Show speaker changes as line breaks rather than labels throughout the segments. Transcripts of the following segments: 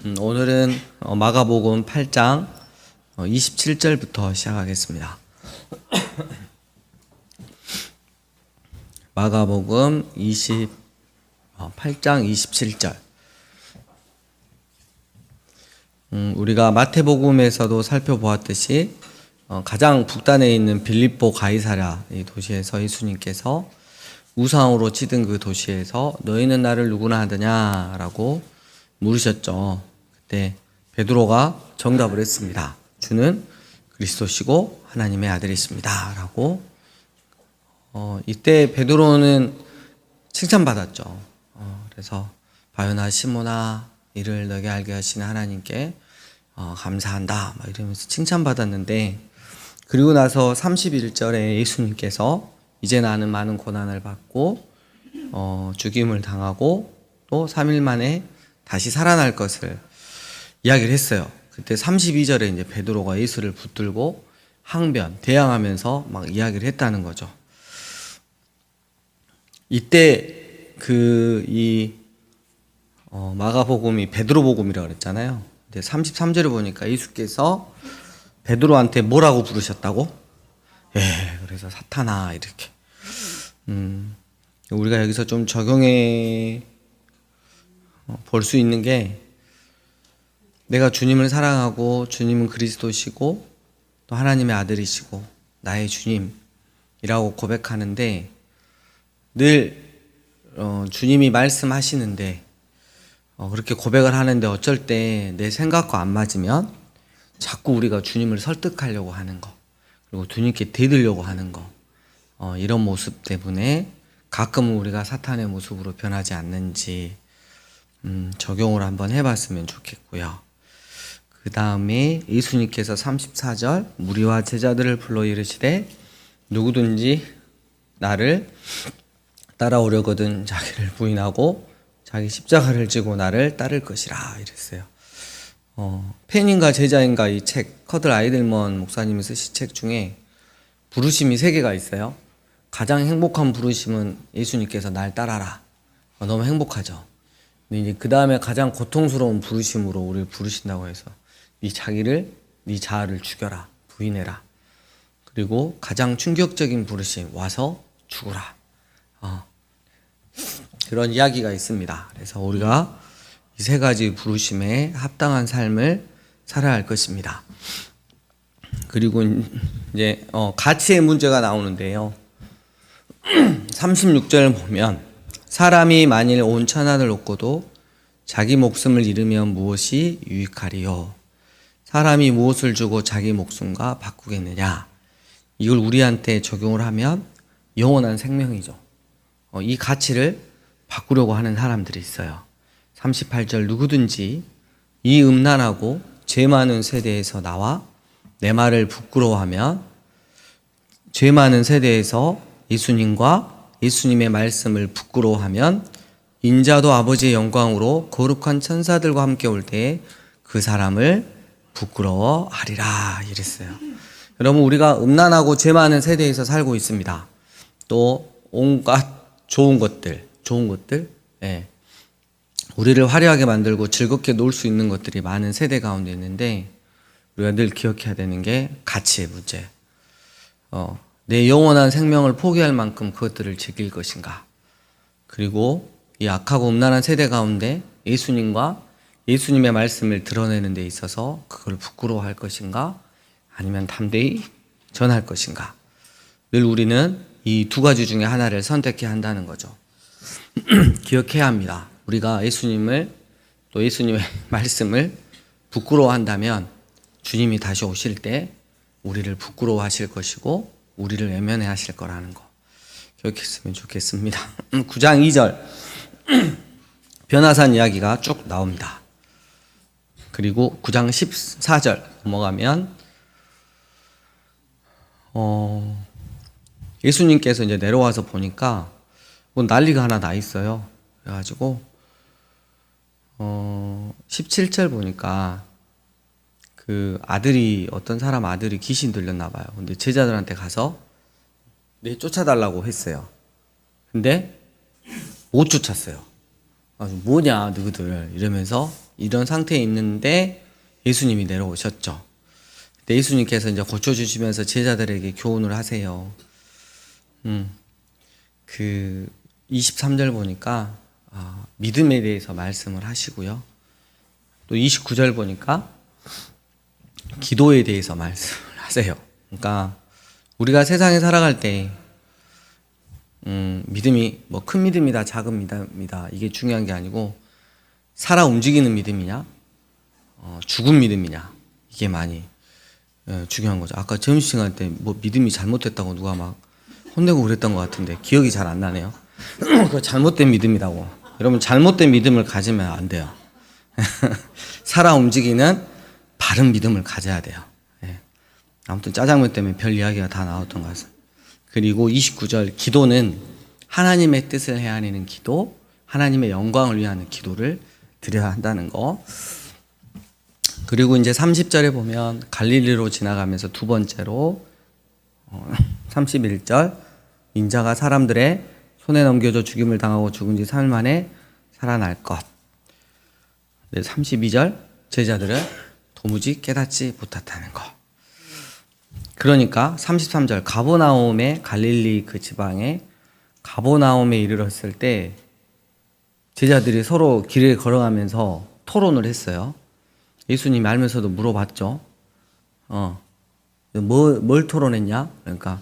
오늘은 마가복음 8장 27절부터 시작하겠습니다. 마가복음 8장 27절. 우리가 마태복음에서도 살펴보았듯이 가장 북단에 있는 빌립보 가이사랴 이 도시에서 예수님께서 우상으로 치든 그 도시에서 너희는 나를 누구나 하느냐라고 물으셨죠. 그때 베드로가 정답을 했습니다. 주는 그리스도시고 하나님의 아들이십니다 라고. 이때 베드로는 칭찬받았죠. 그래서 바요나 시모나 이를 너에게 알게 하시는 하나님께 감사한다 막 이러면서 칭찬받았는데, 그리고 나서 31절에 예수님께서 이제 나는 많은 고난을 받고 죽임을 당하고 또 3일 만에 다시 살아날 것을 이야기를 했어요. 그때 32절에 이제 베드로가 예수를 붙들고 대항하면서 막 이야기를 했다는 거죠. 이때 마가복음이 베드로복음이라고 그랬잖아요. 근데 33절에 보니까 예수께서 베드로한테 뭐라고 부르셨다고? 그래서 사탄아 이렇게. 우리가 여기서 좀 적용해 볼 수 있는 게, 내가 주님을 사랑하고 주님은 그리스도시고 또 하나님의 아들이시고 나의 주님이라고 고백하는데, 늘 주님이 말씀하시는데 그렇게 고백을 하는데 어쩔 때 내 생각과 안 맞으면 자꾸 우리가 주님을 설득하려고 하는 거, 그리고 주님께 대들려고 하는 거, 이런 모습 때문에 가끔은 우리가 사탄의 모습으로 변하지 않는지 적용을 한번 해봤으면 좋겠고요. 그 다음에 예수님께서 34절 무리와 제자들을 불러 이르시되 누구든지 나를 따라오려거든 자기를 부인하고 자기 십자가를 지고 나를 따를 것이라 이랬어요. 팬인가 제자인가 이 책, 커들 아이들먼 목사님이 쓰신 책 중에 부르심이 3개가 있어요. 가장 행복한 부르심은 예수님께서 날 따라라. 너무 행복하죠. 근데 이제 그 다음에 가장 고통스러운 부르심으로 우리를 부르신다고 해서 네 자아를 죽여라, 부인해라. 그리고 가장 충격적인 부르심, 와서 죽어라. 그런 이야기가 있습니다. 그래서 우리가 이 3가지 부르심에 합당한 삶을 살아야 할 것입니다. 그리고 이제 가치의 문제가 나오는데요. 36절 보면 사람이 만일 온 천하를 얻고도 자기 목숨을 잃으면 무엇이 유익하리요? 사람이 무엇을 주고 자기 목숨과 바꾸겠느냐? 이걸 우리한테 적용을 하면 영원한 생명이죠. 이 가치를 바꾸려고 하는 사람들이 있어요. 38절 누구든지 이 음란하고 죄 많은 세대에서 나와 내 말을 부끄러워하면, 죄 많은 세대에서 예수님과 예수님의 말씀을 부끄러워하면 인자도 아버지의 영광으로 거룩한 천사들과 함께 올 때에 그 사람을 부끄러워하리라 이랬어요. 여러분, 우리가 음란하고 죄 많은 세대에서 살고 있습니다. 또 온갖 좋은 것들, 우리를 화려하게 만들고 즐겁게 놀 수 있는 것들이 많은 세대 가운데 있는데, 우리가 늘 기억해야 되는 게 가치의 문제. 내 영원한 생명을 포기할 만큼 그것들을 즐길 것인가? 그리고 이 악하고 음란한 세대 가운데 예수님과 예수님의 말씀을 드러내는 데 있어서 그걸 부끄러워할 것인가? 아니면 담대히 전할 것인가? 늘 우리는 이 2가지 중에 하나를 선택해야 한다는 거죠. 기억해야 합니다. 우리가 예수님을, 또 예수님의 말씀을 부끄러워한다면 주님이 다시 오실 때 우리를 부끄러워하실 것이고 우리를 외면해 하실 거라는 거 기억했으면 좋겠습니다. 9장 2절 변화산 이야기가 쭉 나옵니다. 그리고 9장 14절 넘어가면 예수님께서 이제 내려와서 보니까 뭐 난리가 하나 나 있어요. 그래가지고 17절 보니까 어떤 사람 아들이 귀신 들렸나 봐요. 근데 제자들한테 가서 쫓아달라고 했어요. 근데 못 쫓았어요. 뭐냐 너희들 이러면서 이런 상태에 있는데 예수님이 내려오셨죠. 근데 예수님께서 이제 고쳐주시면서 제자들에게 교훈을 하세요. 그 23절 보니까 믿음에 대해서 말씀을 하시고요. 또 29절 보니까 기도에 대해서 말씀을 하세요. 그러니까 우리가 세상에 살아갈 때 믿음이 뭐 큰 믿음이다 작은 믿음이다 이게 중요한 게 아니고 살아 움직이는 믿음이냐 죽은 믿음이냐 이게 많이 중요한 거죠. 아까 점심시간 때 뭐 믿음이 잘못됐다고 누가 막 혼내고 그랬던 것 같은데 기억이 잘 안 나네요. 그 잘못된 믿음이라고. 여러분 잘못된 믿음을 가지면 안 돼요. 살아 움직이는 바른 믿음을 가져야 돼요. 아무튼 짜장면 때문에 별 이야기가 다 나왔던 것 같습니다. 그리고 29절 기도는 하나님의 뜻을 헤아리는 기도, 하나님의 영광을 위한 기도를 드려야 한다는 거. 그리고 이제 30절에 보면 갈릴리로 지나가면서 두 번째로 31절 인자가 사람들의 손에 넘겨져 죽임을 당하고 죽은 지 3일 만에 살아날 것. 32절 제자들은 도무지 깨닫지 못했다는 것. 그러니까 33절 가버나움의 갈릴리 그 지방에 가버나움에 이르렀을 때 제자들이 서로 길을 걸어가면서 토론을 했어요. 예수님이 알면서도 물어봤죠. 뭘 토론했냐? 그러니까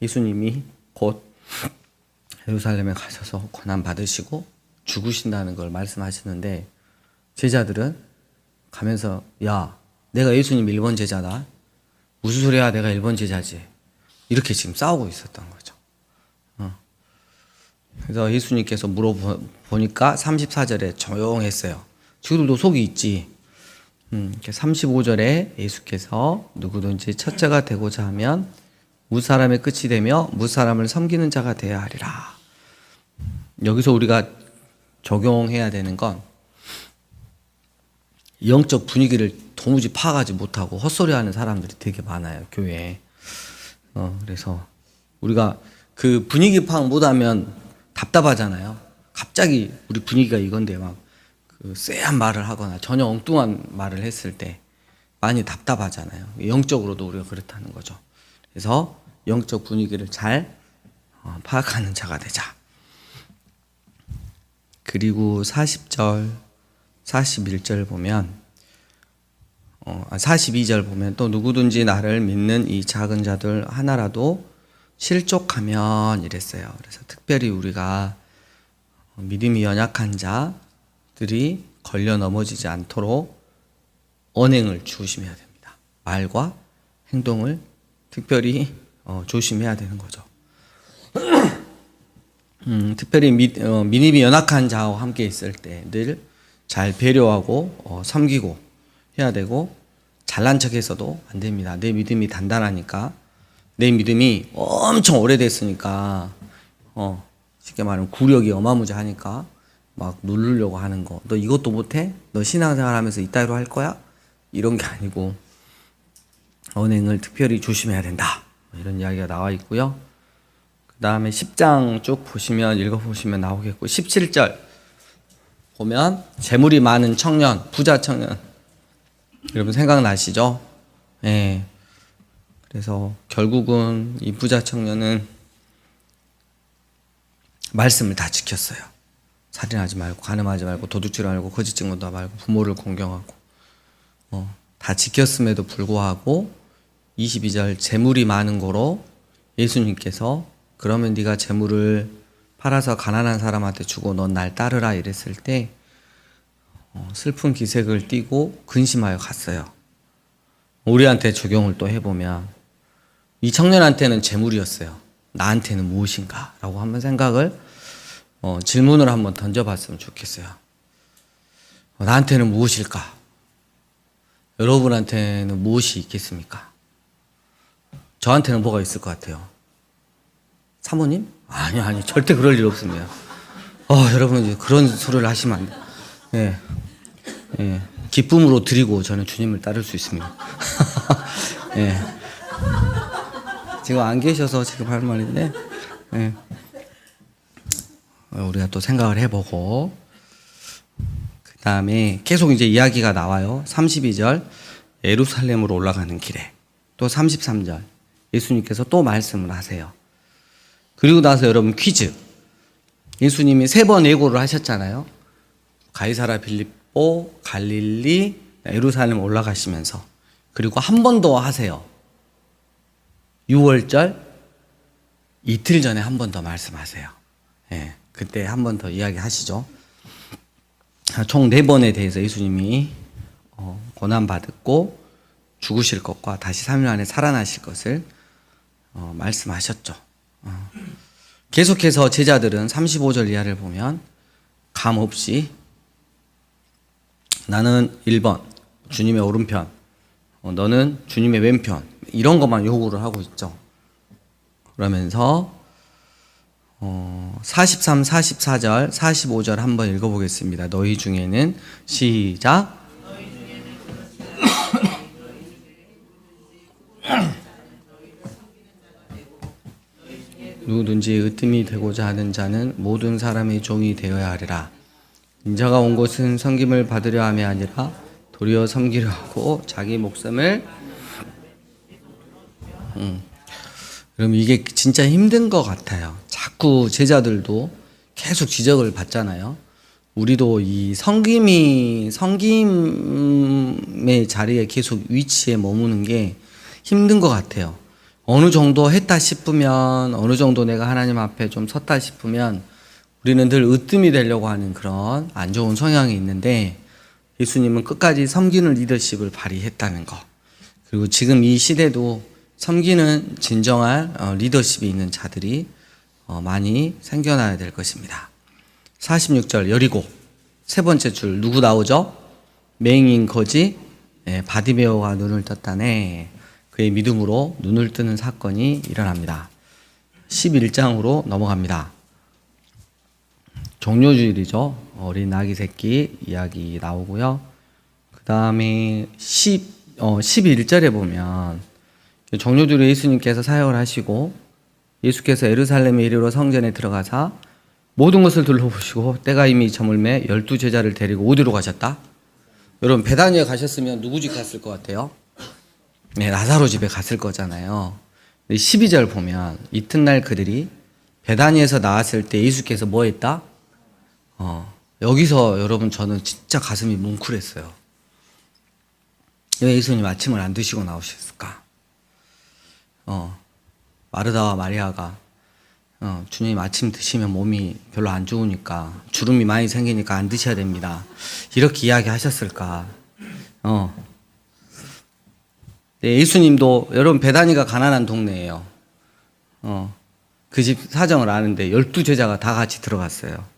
예수님이 곧 예루살렘에 가셔서 고난 받으시고 죽으신다는 걸 말씀하시는데 제자들은 가면서 야, 내가 예수님 1번 제자다. 무슨 소리야? 내가 1번 제자지. 이렇게 지금 싸우고 있었던 거죠. 그래서 예수님께서 물어보니까 34절에 조용했어요. 지금도 속이 있지. 35절에 예수께서 누구든지 첫째가 되고자 하면 무사람의 끝이 되며 무사람을 섬기는 자가 되어야 하리라. 여기서 우리가 적용해야 되는 건 영적 분위기를 도무지 파악하지 못하고 헛소리하는 사람들이 되게 많아요, 교회에. 그래서 우리가 그 분위기 파악 못하면 답답하잖아요. 갑자기 우리 분위기가 이건데 막 그 쎄한 말을 하거나 전혀 엉뚱한 말을 했을 때 많이 답답하잖아요. 영적으로도 우리가 그렇다는 거죠. 그래서 영적 분위기를 잘 파악하는 자가 되자. 그리고 40절, 41절 보면 42절 보면 또 누구든지 나를 믿는 이 작은 자들 하나라도 실족하면 이랬어요. 그래서 특별히 우리가 믿음이 연약한 자들이 걸려 넘어지지 않도록 언행을 조심해야 됩니다. 말과 행동을 특별히 조심해야 되는 거죠. 특별히 믿음이 연약한 자와 함께 있을 때 늘 잘 배려하고 섬기고 해야 되고 잘난 척해서도 안 됩니다. 내 믿음이 단단하니까 내 믿음이 엄청 오래됐으니까 쉽게 말하면 구력이 어마무지하니까 막 누르려고 하는 거. 너 이것도 못해? 너 신앙생활 하면서 이따위로 할 거야? 이런 게 아니고 언행을 특별히 조심해야 된다. 이런 이야기가 나와 있고요. 그 다음에 10장 쭉 보시면 읽어보시면 나오겠고 17절 보면 재물이 많은 청년, 부자 청년 여러분 생각나시죠? 네. 그래서 결국은 이 부자 청년은 말씀을 다 지켰어요. 살인하지 말고 간음하지 말고 도둑질 말고 거짓 증거도 말고 부모를 공경하고 다 지켰음에도 불구하고 22절 재물이 많은 거로 예수님께서 그러면 네가 재물을 팔아서 가난한 사람한테 주고 넌 날 따르라 이랬을 때 슬픈 기색을 띠고 근심하여 갔어요. 우리한테 적용을 또 해보면 이 청년한테는 재물이었어요. 나한테는 무엇인가? 라고 한번 생각을 질문을 한번 던져봤으면 좋겠어요. 나한테는 무엇일까? 여러분한테는 무엇이 있겠습니까? 저한테는 뭐가 있을 것 같아요? 사모님? 아니 절대 그럴 일 없습니다. 여러분 그런 소리를 하시면 안 돼요. 예. 기쁨으로 드리고 저는 주님을 따를 수 있습니다. 예. 지금 안 계셔서 지금 할 말인데 우리가 또 생각을 해보고 그 그다음에 계속 이제 이야기가 나와요. 32절 예루살렘으로 올라가는 길에, 또 33절 예수님께서 또 말씀을 하세요. 그리고 나서 여러분 퀴즈. 예수님이 3번 예고를 하셨잖아요. 가이사라 빌립보, 갈릴리, 예루살렘 올라가시면서. 그리고 한 번 더 하세요. 6월절 이틀 전에 한 번 더 말씀하세요. 예, 그때 한 번 더 이야기하시죠. 총 4번에 대해서 예수님이 고난받았고 죽으실 것과 다시 3일 안에 살아나실 것을 말씀하셨죠. 계속해서 제자들은 35절 이하를 보면 감 없이 나는 1번 주님의 오른편, 너는 주님의 왼편, 이런 것만 요구를 하고 있죠. 그러면서 43, 44절, 45절 한번 읽어보겠습니다. 너희 중에는 시작. 누구든지 으뜸이 되고자 하는 자는 모든 사람의 종이 되어야 하리라. 인자가 온 것은 섬김을 받으려 함이 아니라 도리어 섬기려 하고 자기 목숨을 그럼 이게 진짜 힘든 것 같아요. 자꾸 제자들도 계속 지적을 받잖아요. 우리도 이 섬김의 자리에 계속 위치에 머무는 게 힘든 것 같아요. 어느 정도 했다 싶으면, 어느 정도 내가 하나님 앞에 좀 섰다 싶으면 우리는 늘 으뜸이 되려고 하는 그런 안 좋은 성향이 있는데, 예수님은 끝까지 섬기는 리더십을 발휘했다는 거. 그리고 지금 이 시대도 섬기는 진정한 리더십이 있는 자들이 많이 생겨나야 될 것입니다. 46절 여리고 3번째 줄 누구 나오죠? 맹인 거지 바디메오가 눈을 떴다네. 그의 믿음으로 눈을 뜨는 사건이 일어납니다. 11장으로 넘어갑니다. 종료주일이죠. 어린 아기 새끼 이야기 나오고요. 그 다음에 11절에 보면 종료주일에 예수님께서 사역을 하시고 예수께서 예루살렘에 이르러 성전에 들어가사 모든 것을 둘러보시고 때가 이미 저물매 12제자를 데리고 어디로 가셨다? 여러분 베다니에 가셨으면 누구 집 갔을 것 같아요? 네, 라사로 집에 갔을 거잖아요. 12절 보면 이튿날 그들이 베다니에서 나왔을 때 예수께서 뭐 했다? 여기서 여러분 저는 진짜 가슴이 뭉클했어요. 왜 예수님 아침을 안 드시고 나오셨을까? 마르다와 마리아가 주님 아침 드시면 몸이 별로 안 좋으니까 주름이 많이 생기니까 안 드셔야 됩니다. 이렇게 이야기하셨을까? 네, 예수님도 여러분 베다니가 가난한 동네예요. 그 집 사정을 아는데 12제자가 다 같이 들어갔어요.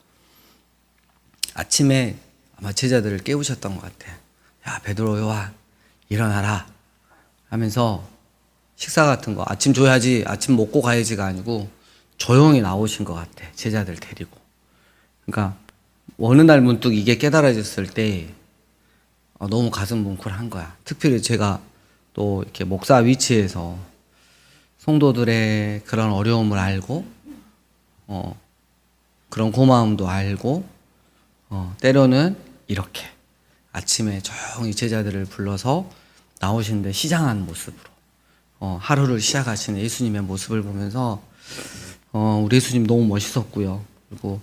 아침에 아마 제자들을 깨우셨던 것 같아. 야 베드로 요한 일어나라 하면서 식사 같은 거 아침 줘야지, 아침 먹고 가야지가 아니고 조용히 나오신 것 같아. 제자들 데리고. 그러니까 어느 날 문득 이게 깨달아졌을 때 너무 가슴 뭉클한 거야. 특별히 제가 또 이렇게 목사 위치에서 성도들의 그런 어려움을 알고 그런 고마움도 알고 때로는 이렇게 아침에 조용히 제자들을 불러서 나오시는데 시장한 모습으로 하루를 시작하시는 예수님의 모습을 보면서 우리 예수님 너무 멋있었고요. 그리고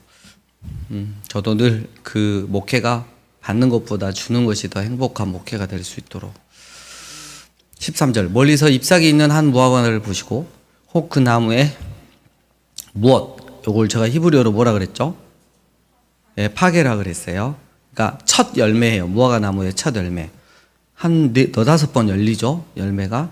저도 늘 그 목회가 받는 것보다 주는 것이 더 행복한 목회가 될 수 있도록. 13절 멀리서 잎사귀 있는 한 무화과를 보시고 혹 그 나무에 무엇, 요걸 제가 히브리어로 뭐라 그랬죠? 예, 파게라 그랬어요. 그러니까 첫 열매예요. 무화과 나무의 첫 열매. 한 4-5번 열리죠. 열매가.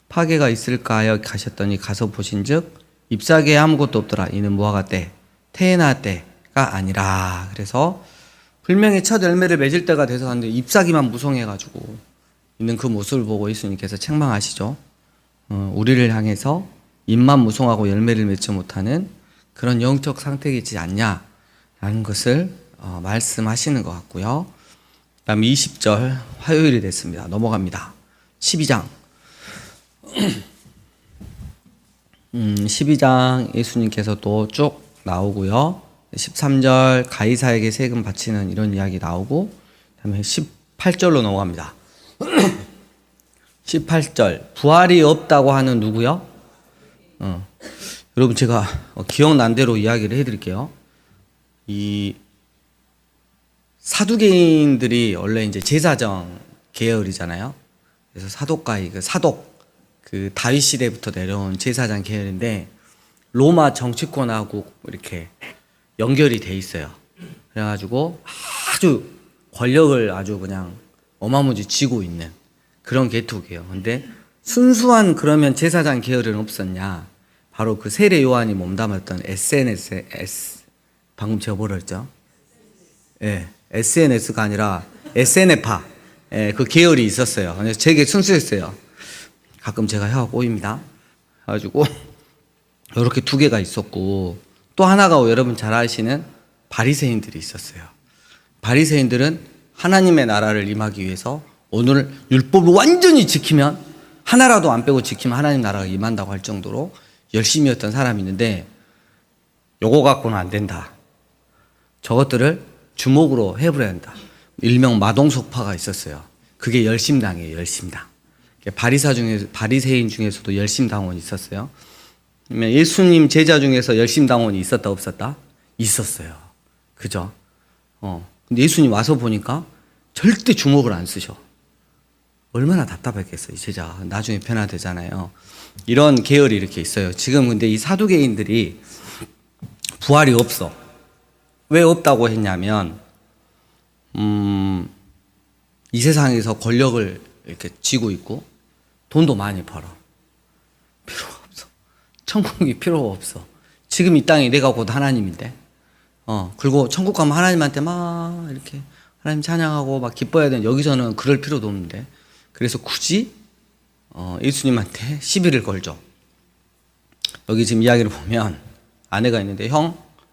파게가 있을까 하여 가셨더니 가서 보신즉 잎사귀에 아무것도 없더라. 이는 무화과 때 테나 때가 아니라. 그래서 분명히 첫 열매를 맺을 때가 돼서 갔는데 잎사귀만 무성해가지고 있는 그 모습을 보고 예수님께서 책망하시죠. 우리를 향해서 잎만 무성하고 열매를 맺지 못하는 그런 영적 상태이지 않냐라는 것을 말씀하시는 것 같고요. 그 다음 20절 화요일이 됐습니다. 넘어갑니다. 12장 12장 예수님께서 또 쭉 나오고요. 13절 가이사에게 세금 바치는 이런 이야기 나오고 그다음에 18절로 넘어갑니다. 18절 부활이 없다고 하는 누구요? 여러분 제가 기억난 대로 이야기를 해드릴게요. 이 사두개인들이 원래 이제 제사장 계열이잖아요. 그래서 사독가의 그 다윗 시대부터 내려온 제사장 계열인데 로마 정치권하고 이렇게 연결이 돼 있어요. 그래가지고 아주 권력을 아주 그냥 어마무지 쥐고 있는 그런 계통이에요. 근데 순수한 그러면 제사장 계열은 없었냐? 바로 그 세례 요한이 몸담았던 방금 제가 뭐라 했죠? 예, SNS가 아니라 SNF파 그 계열이 있었어요. 그래서 되게 순수했어요. 가끔 제가 혀가 꼬입니다. 그래가지고 이렇게 두 개가 있었고 또 하나가 여러분 잘 아시는 바리새인들이 있었어요. 바리새인들은 하나님의 나라를 임하기 위해서 오늘 율법을 완전히 지키면 하나라도 안 빼고 지키면 하나님 나라가 임한다고 할 정도로 열심히 했던 사람이 있는데 요거 갖고는 안 된다. 저것들을 주목으로 해버려야 한다. 일명 마동석파가 있었어요. 그게 열심당이에요. 열심당. 바리새인 중에서도 열심당원이 있었어요. 예수님 제자 중에서 열심당원이 있었다 없었다? 있었어요. 그죠? 근데 예수님 와서 보니까 절대 주목을 안 쓰셔. 얼마나 답답했겠어요, 이 제자. 나중에 변화되잖아요. 이런 계열이 이렇게 있어요. 지금 근데 이 사두개인들이 부활이 없어. 왜 없다고 했냐면, 이 세상에서 권력을 이렇게 쥐고 있고, 돈도 많이 벌어. 필요가 없어. 천국이 필요가 없어. 지금 이 땅이 내가 곧 하나님인데, 그리고 천국 가면 하나님한테 막 이렇게 하나님 찬양하고 막 기뻐해야 되는 여기서는 그럴 필요도 없는데, 그래서 굳이 예수님한테 시비를 걸죠. 여기 지금 이야기를 보면 아내가 있는데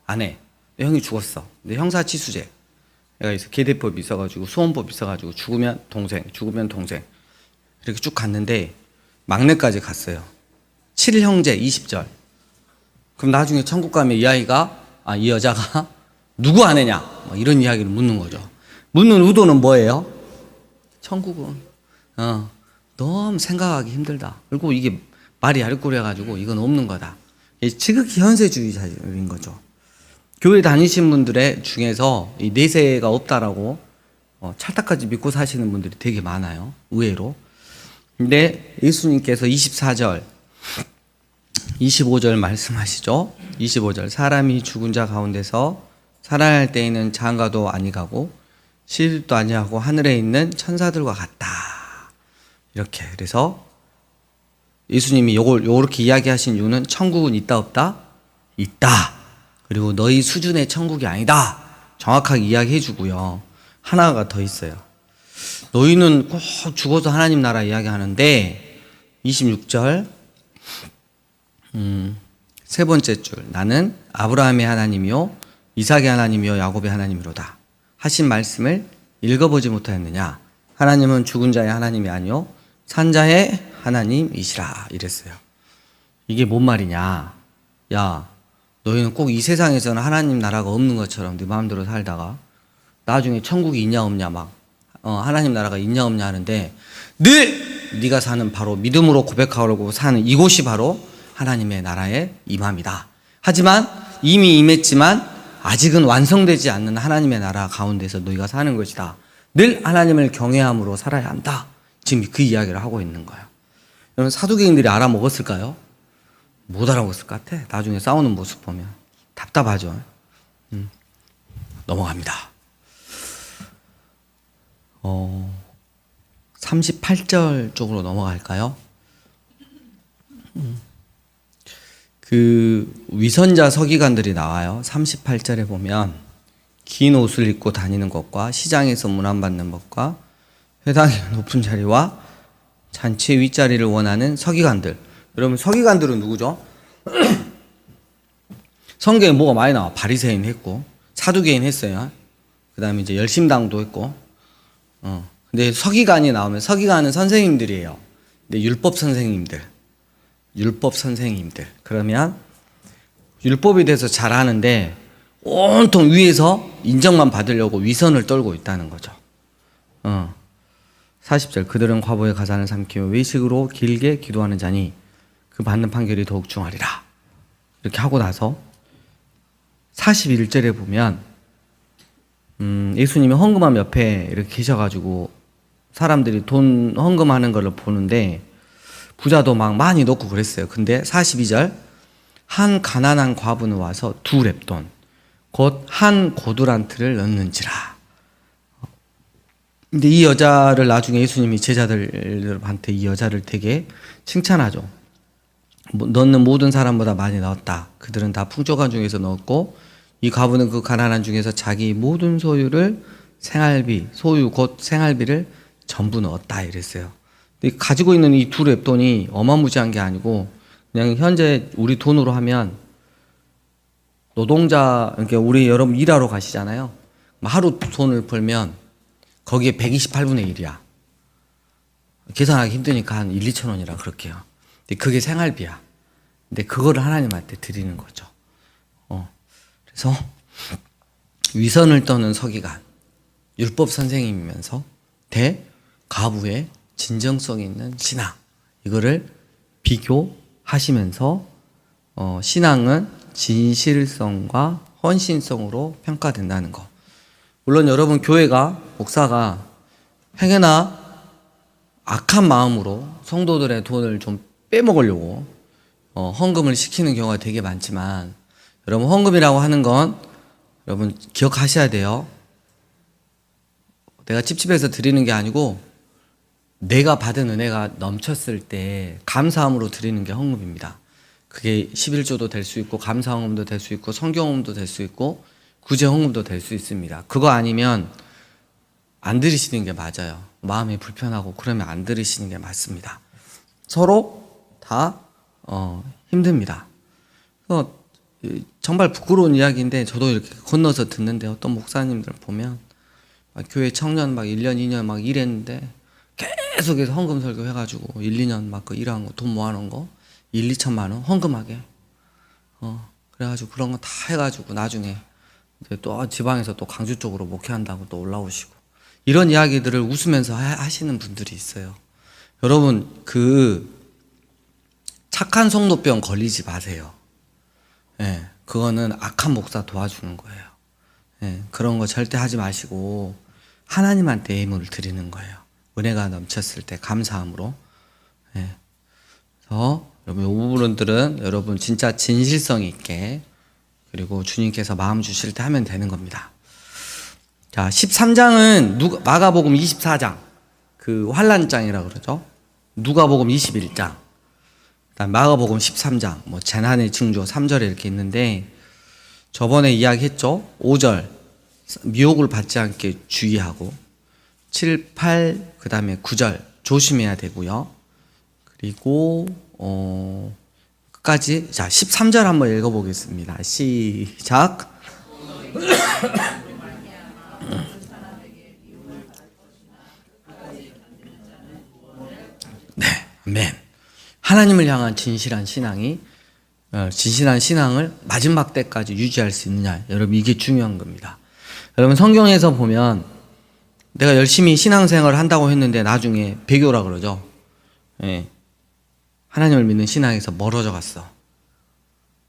아내, 내 형이 죽었어. 내 형사치수제. 내가 있어. 계대법이 있어가지고 소원법이 있어가지고 죽으면 동생 이렇게 쭉 갔는데 막내까지 갔어요. 7형제 20절. 그럼 나중에 천국 가면 이 여자가 누구 아내냐? 이런 이야기를 묻는 거죠. 묻는 의도는 뭐예요? 천국은 너무 생각하기 힘들다. 그리고 이게 말이 아리꼬리여가지고 이건 없는 거다. 지극히 현세주의자인 거죠. 교회 다니신 분들의 중에서 이 내세가 없다라고 찰떡까지 믿고 사시는 분들이 되게 많아요. 의외로. 근데 예수님께서 24절, 25절 말씀하시죠. 25절 사람이 죽은 자 가운데서 살아날 때에는 장가도 아니가고 시집도 아니하고 하늘에 있는 천사들과 같다. 이렇게. 그래서 예수님이 요렇게 이야기하신 이유는 천국은 있다 없다? 있다. 그리고 너희 수준의 천국이 아니다. 정확하게 이야기해 주고요. 하나가 더 있어요. 너희는 꼭 죽어서 하나님 나라 이야기하는데 26절 세 번째 줄 나는 아브라함의 하나님이요 이삭의 하나님이요 야곱의 하나님이로다 하신 말씀을 읽어보지 못하였느냐. 하나님은 죽은 자의 하나님이 아니요 산 자의 하나님이시라 이랬어요. 이게 뭔 말이냐. 야, 너희는 꼭 이 세상에서는 하나님 나라가 없는 것처럼 네 마음대로 살다가 나중에 천국이 있냐 없냐 막 하나님 나라가 있냐 없냐 하는데 늘 네가 사는 바로 믿음으로 고백하고 사는 이곳이 바로 하나님의 나라의 임함이다. 하지만 이미 임했지만 아직은 완성되지 않는 하나님의 나라 가운데서 너희가 사는 것이다. 늘 하나님을 경외함으로 살아야 한다. 지금 그 이야기를 하고 있는 거예요. 여러분 사두개인들이 알아먹었을까요? 못 알아먹었을 것 같아. 나중에 싸우는 모습 보면 답답하죠. 넘어갑니다. 38절 쪽으로 넘어갈까요? 그 위선자 서기관들이 나와요. 38절에 보면 긴 옷을 입고 다니는 것과 시장에서 문안받는 것과 회당의 높은 자리와 잔치의 윗자리를 원하는 서기관들. 여러분 서기관들은 누구죠? 성경에 뭐가 많이 나와. 바리새인 했고 사두개인 했어요. 그 다음에 이제 열심당도 했고 근데 서기관이 나오면 서기관은 선생님들이에요. 근데 율법 선생님들 그러면 율법에 대해서 잘 아는데 온통 위에서 인정만 받으려고 위선을 떨고 있다는 거죠. 40절 그들은 과부의 가산을 삼키며 외식으로 길게 기도하는 자니 그 받는 판결이 더욱 중하리라. 이렇게 하고 나서 41절에 보면 예수님이 헌금함 옆에 이렇게 계셔가지고 사람들이 돈 헌금하는 걸 보는데 부자도 막 많이 넣고 그랬어요. 근데 42절 한 가난한 과부는 와서 2렙돈 곧 한 고두란트를 넣는지라. 근데 이 여자를 나중에 예수님이 제자들한테 이 여자를 되게 칭찬하죠. 넣는 모든 사람보다 많이 넣었다. 그들은 다 풍족한 중에서 넣었고 이 과부는 그 가난한 중에서 자기 모든 소유를 생활비, 소유 곧 생활비를 전부 넣었다 이랬어요. 근데 가지고 있는 이 2렙돈이 어마무지한 게 아니고 그냥 현재 우리 돈으로 하면 노동자, 그러니까 우리 여러분 일하러 가시잖아요. 하루 돈을 벌면 거기에 128분의 1이야. 계산하기 힘드니까 한 1, 2천 원이라 그렇게요. 근데 그게 생활비야. 근데 그거를 하나님한테 드리는 거죠. 그래서 위선을 떠는 서기관, 율법 선생님이면서 대가부의 진정성 있는 신앙, 이거를 비교하시면서 신앙은 진실성과 헌신성으로 평가된다는 거. 물론 여러분 교회가 목사가 행여나 악한 마음으로 성도들의 돈을 좀 빼먹으려고 헌금을 시키는 경우가 되게 많지만 여러분 헌금이라고 하는 건 여러분 기억하셔야 돼요. 내가 찝찝해서 드리는 게 아니고 내가 받은 은혜가 넘쳤을 때 감사함으로 드리는 게 헌금입니다. 그게 11조도 될 수 있고 감사헌금도 될 수 있고 성경헌금도 될 수 있고 구제헌금도 될 수 있습니다. 그거 아니면 안 드리시는 게 맞아요. 마음이 불편하고 그러면 안 드리시는 게 맞습니다. 서로 다 힘듭니다. 정말 부끄러운 이야기인데 저도 이렇게 건너서 듣는데 어떤 목사님들 보면 교회 청년 막 1년, 2년 막 일했는데 계속해서 헌금 설교 해가지고 1, 2년 막 그 일한 거 돈 모아놓은 거 1, 2천만 원 헌금하게 그래가지고 그런 거 다 해가지고 나중에 이제 또 지방에서 또 광주 쪽으로 목회한다고 또 올라오시고 이런 이야기들을 웃으면서 하시는 분들이 있어요. 여러분 그 착한 성도병 걸리지 마세요. 예, 그거는 악한 목사 도와주는 거예요. 예, 그런 거 절대 하지 마시고 하나님한테 예물을 드리는 거예요. 은혜가 넘쳤을 때 감사함으로. 예. 그래서 여러분 이 부분들은 여러분 진짜 진실성 있게 그리고 주님께서 마음 주실 때 하면 되는 겁니다. 자, 13장은 마가복음 24장 그 환란장이라고 그러죠. 누가복음 21장 그다음 마가복음 13장 뭐 재난의 징조 3절에 이렇게 있는데 저번에 이야기했죠. 5절 미혹을 받지 않게 주의하고 7, 8 그다음에 9절 조심해야 되고요. 그리고 끝까지 자 13절 한번 읽어보겠습니다. 시작. 네, 아멘. 하나님을 향한 진실한 신앙이 진실한 신앙을 마지막 때까지 유지할 수 있느냐, 여러분 이게 중요한 겁니다. 여러분 성경에서 보면 내가 열심히 신앙생활을 한다고 했는데 나중에 배교라 그러죠. 예. 하나님을 믿는 신앙에서 멀어져 갔어.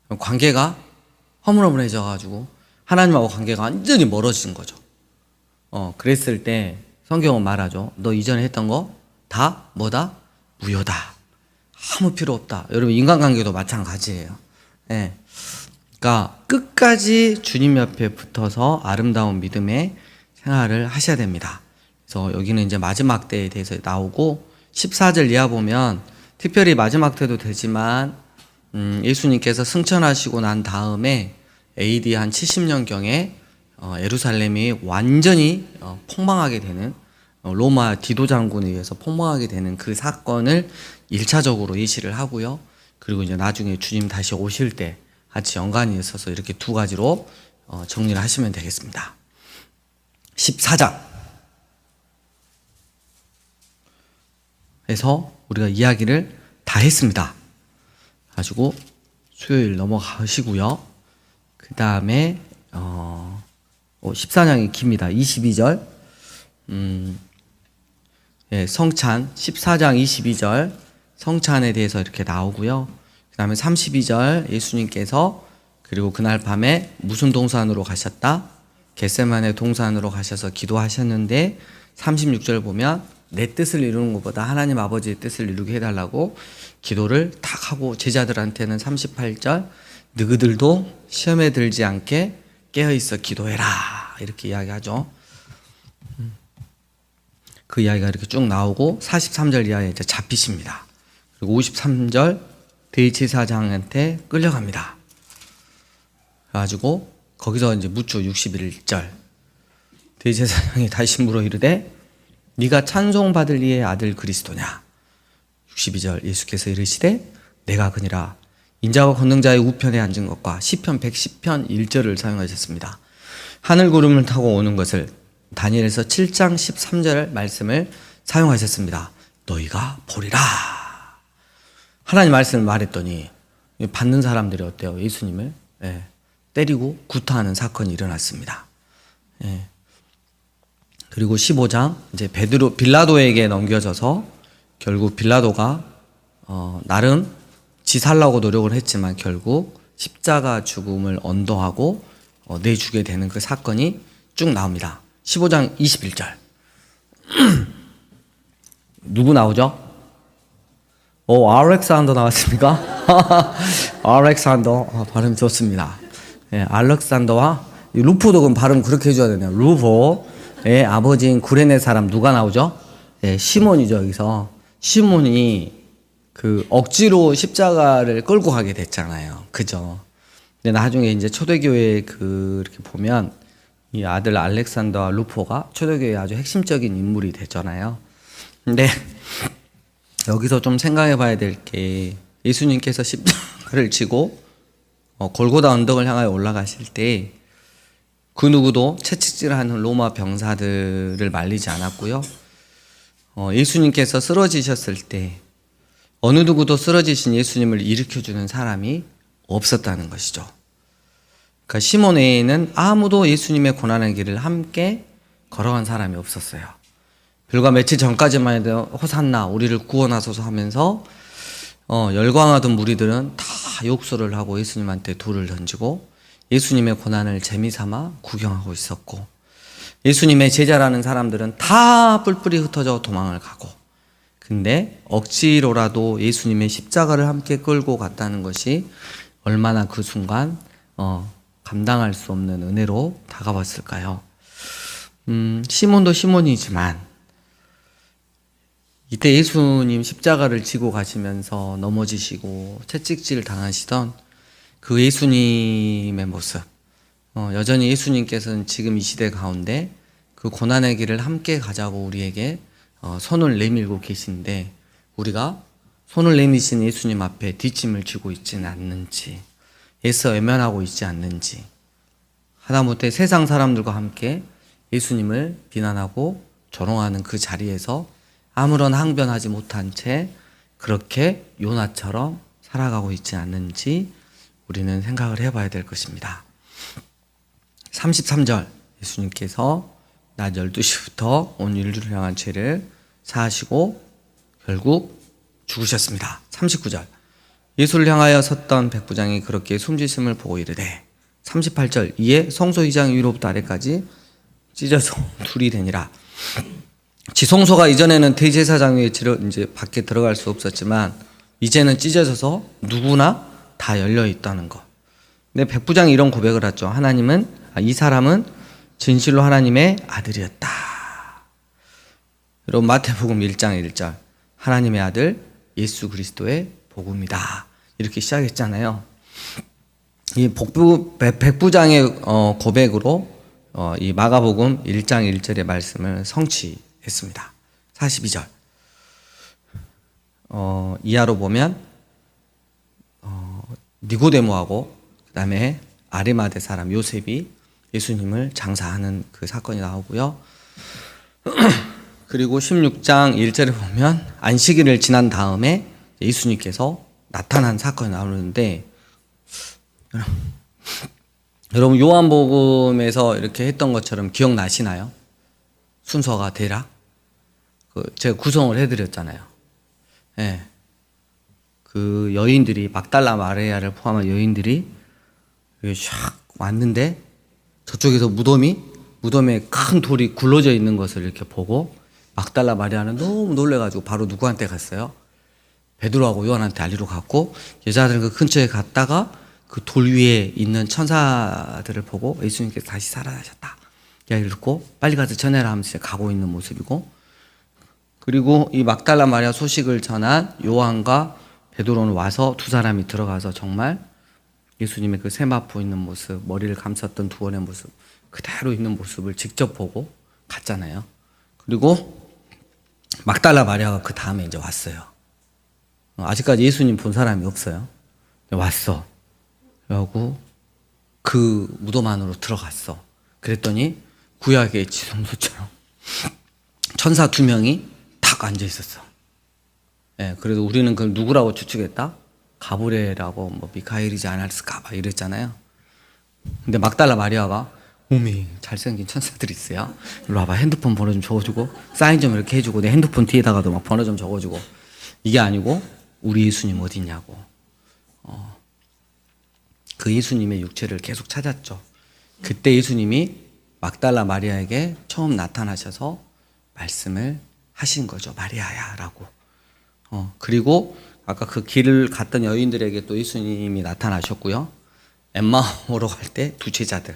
관계가 허물허물해져 가지고 하나님하고 관계가 완전히 멀어진 거죠. 그랬을 때 성경은 말하죠. 너 이전에 했던 거 다 뭐다? 무효다. 아무 필요 없다. 여러분 인간관계도 마찬가지예요. 예. 그러니까 끝까지 주님 옆에 붙어서 아름다운 믿음의 생활을 하셔야 됩니다. 그래서 여기는 이제 마지막 때에 대해서 나오고 14절 이하 보면 특별히 마지막 때도 되지만 예수님께서 승천하시고 난 다음에 AD 한 70년경에 예루살렘이 완전히 폭망하게 되는 로마 디도 장군에 의해서 폭망하게 되는 그 사건을 1차적으로 예시를 하고요. 그리고 이제 나중에 주님 다시 오실 때 같이 연관이 있어서 이렇게 두 가지로 정리를 하시면 되겠습니다. 14장 에서 우리가 이야기를 다 했습니다. 가지고 수요일 넘어가시고요. 그 다음에 14장이 깁니다. 22절 성찬 14장 22절 성찬에 대해서 이렇게 나오고요. 그 다음에 32절 예수님께서 그리고 그날 밤에 무슨 동산으로 가셨다? 겟세마네 동산으로 가셔서 기도하셨는데 36절 보면 내 뜻을 이루는 것보다 하나님 아버지의 뜻을 이루게 해달라고 기도를 탁 하고 제자들한테는 38절 너희들도 시험에 들지 않게 깨어있어 기도해라 이렇게 이야기하죠. 그 이야기가 이렇게 쭉 나오고 43절 이하에 이제 잡히십니다. 그리고 53절 대제사장한테 끌려갑니다. 그래가지고 거기서 이제 무초 61절 대제사장이 다시 물어 이르되 네가 찬송받을 이의 아들 그리스도냐? 62절 예수께서 이르시되 내가 그니라. 인자와 권능자의 우편에 앉은 것과 시편 110편 1절을 사용하셨습니다. 하늘 구름을 타고 오는 것을 다니엘서 7장 13절 말씀을 사용하셨습니다. 너희가 보리라. 하나님 말씀을 말했더니 받는 사람들이 어때요? 예수님을 때리고 구타하는 사건이 일어났습니다. 그리고 15장 이제 빌라도에게 넘겨져서 결국 빌라도가 나름 지 살라고 노력을 했지만 결국 십자가 죽음을 언도하고 내주게 되는 그 사건이 쭉 나옵니다. 15장 21절 누구 나오죠? 알렉산더 나왔습니까? 알렉산더 발음 좋습니다. 알렉산더와 루포도 그럼 발음 그렇게 해줘야 되네요. 루포의 아버지인 구레네 사람 누가 나오죠? 시몬이죠. 여기서 시몬이 그 억지로 십자가를 끌고 가게 됐잖아요. 그죠? 근데 나중에 이제 초대교회에 이렇게 보면 이 아들 알렉산더와 루포가 초대교회의 아주 핵심적인 인물이 됐잖아요. 근데 여기서 좀 생각해 봐야 될 게 예수님께서 십자가를 지고 골고다 언덕을 향하여 올라가실 때 그 누구도 채찍질하는 로마 병사들을 말리지 않았고요. 예수님께서 쓰러지셨을 때 어느 누구도 쓰러지신 예수님을 일으켜주는 사람이 없었다는 것이죠. 그러니까 시몬 외에는 아무도 예수님의 고난의 길을 함께 걸어간 사람이 없었어요. 불과 며칠 전까지만 해도 호산나 우리를 구원하소서 하면서 열광하던 무리들은 다 욕설을 하고 예수님한테 돌을 던지고 예수님의 고난을 재미삼아 구경하고 있었고 예수님의 제자라는 사람들은 다 뿔뿔이 흩어져 도망을 가고 근데 억지로라도 예수님의 십자가를 함께 끌고 갔다는 것이 얼마나 그 순간 감당할 수 없는 은혜로 다가왔을까요? 시몬도 시몬이지만 이때 예수님 십자가를 지고 가시면서 넘어지시고 채찍질 당하시던 그 예수님의 모습, 여전히 예수님께서는 지금 이 시대 가운데 그 고난의 길을 함께 가자고 우리에게 손을 내밀고 계신데 우리가 손을 내미신 예수님 앞에 뒷짐을 지고 있지는 않는지 애써 외면하고 있지 않는지 하다못해 세상 사람들과 함께 예수님을 비난하고 조롱하는 그 자리에서 아무런 항변하지 못한 채 그렇게 요나처럼 살아가고 있지 않는지 우리는 생각을 해봐야 될 것입니다. 33절 예수님께서 낮 12시부터 온 인류를 향한 죄를 사하시고 결국 죽으셨습니다. 39절 예수를 향하여 섰던 백부장이 그렇게 숨지심을 보고 이르되 38절 이에 성소 휘장 위로부터 아래까지 찢어서 둘이 되니라. 지성소가 이전에는 대제사장 위에 이제 밖에 들어갈 수 없었지만 이제는 찢어져서 누구나 다 열려 있다는 것. 근데 백부장이 이런 고백을 하죠. 이 사람은 진실로 하나님의 아들이었다. 여러분 마태복음 1장 1절 하나님의 아들 예수 그리스도의 복음이다. 이렇게 시작했잖아요. 이 백부장의 고백으로 이 마가복음 1장 1절의 말씀을 성취했습니다. 42절 이하로 보면 니고데모하고 그 다음에 아리마대 사람 요셉이 예수님을 장사하는 그 사건이 나오고요. 그리고 16장 1절에 보면 안식일을 지난 다음에 예수님께서 나타난 사건이 나오는데 여러분 요한복음에서 이렇게 했던 것처럼 기억나시나요? 순서가 대략 제가 구성을 해드렸잖아요. 예. 그 여인들이 막달라 마리아를 포함한 여인들이 샥 왔는데 저쪽에서 무덤에 큰 돌이 굴러져 있는 것을 이렇게 보고 막달라 마리아는 너무 놀래가지고 바로 누구한테 갔어요? 베드로하고 요한한테 알리러 갔고 여자들은 그 근처에 갔다가 그 돌 위에 있는 천사들을 보고 예수님께서 다시 살아나셨다 이야기를 듣고 빨리 가서 전해라 하면서 가고 있는 모습이고, 그리고 이 막달라 마리아 소식을 전한 요한과 베드로는 와서 두 사람이 들어가서 정말 예수님의 그 세마포 있는 모습, 머리를 감쌌던 두 원의 모습 그대로 있는 모습을 직접 보고 갔잖아요. 그리고 막달라 마리아가 그 다음에 이제 왔어요. 아직까지 예수님 본 사람이 없어요. 왔어. 그러고 그 무덤 안으로 들어갔어. 그랬더니 구약의 지성소처럼 천사 두 명이 탁 앉아 있었어. 예, 그래도 우리는 그걸 누구라고 추측했다? 가브리엘하고 뭐 미카엘이지 않았을까 막 이랬잖아요. 근데 막달라 마리아가 어미 잘생긴 천사들이 있어요. 이리 와봐, 핸드폰 번호 좀 적어주고 사인 좀 이렇게 해주고 내 핸드폰 뒤에다가도 막 번호 좀 적어주고, 이게 아니고 우리 예수님 어디 있냐고. 그 예수님의 육체를 계속 찾았죠. 그때 예수님이 막달라 마리아에게 처음 나타나셔서 말씀을 하신 거죠. 마리아야 라고. 그리고 아까 그 길을 갔던 여인들에게 또 예수님이 나타나셨고요. 엠마오로 갈 때 두 제자들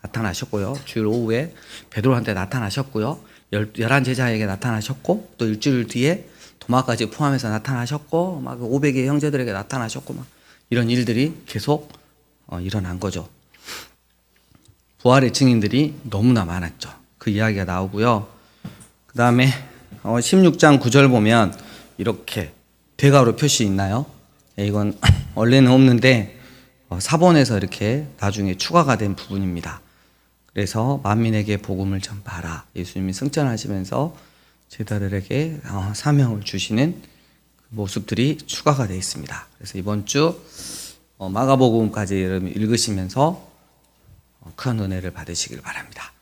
나타나셨고요. 주일 오후에 베드로한테 나타나셨고요. 11제자에게 나타나셨고, 또 일주일 뒤에 도마까지 포함해서 나타나셨고, 막 500의 형제들에게 나타나셨고, 막 이런 일들이 계속 일어난 거죠. 부활의 증인들이 너무나 많았죠. 그 이야기가 나오고요. 그 다음에 16장 9절 보면 이렇게 대가로 표시 있나요? 이건 원래는 없는데 사본에서 이렇게 나중에 추가가 된 부분입니다. 그래서 만민에게 복음을 전파하라. 예수님이 승천하시면서 제자들에게 사명을 주시는 모습들이 추가가 되어 있습니다. 그래서 이번 주 마가복음까지 여러분 읽으시면서 큰 은혜를 받으시길 바랍니다.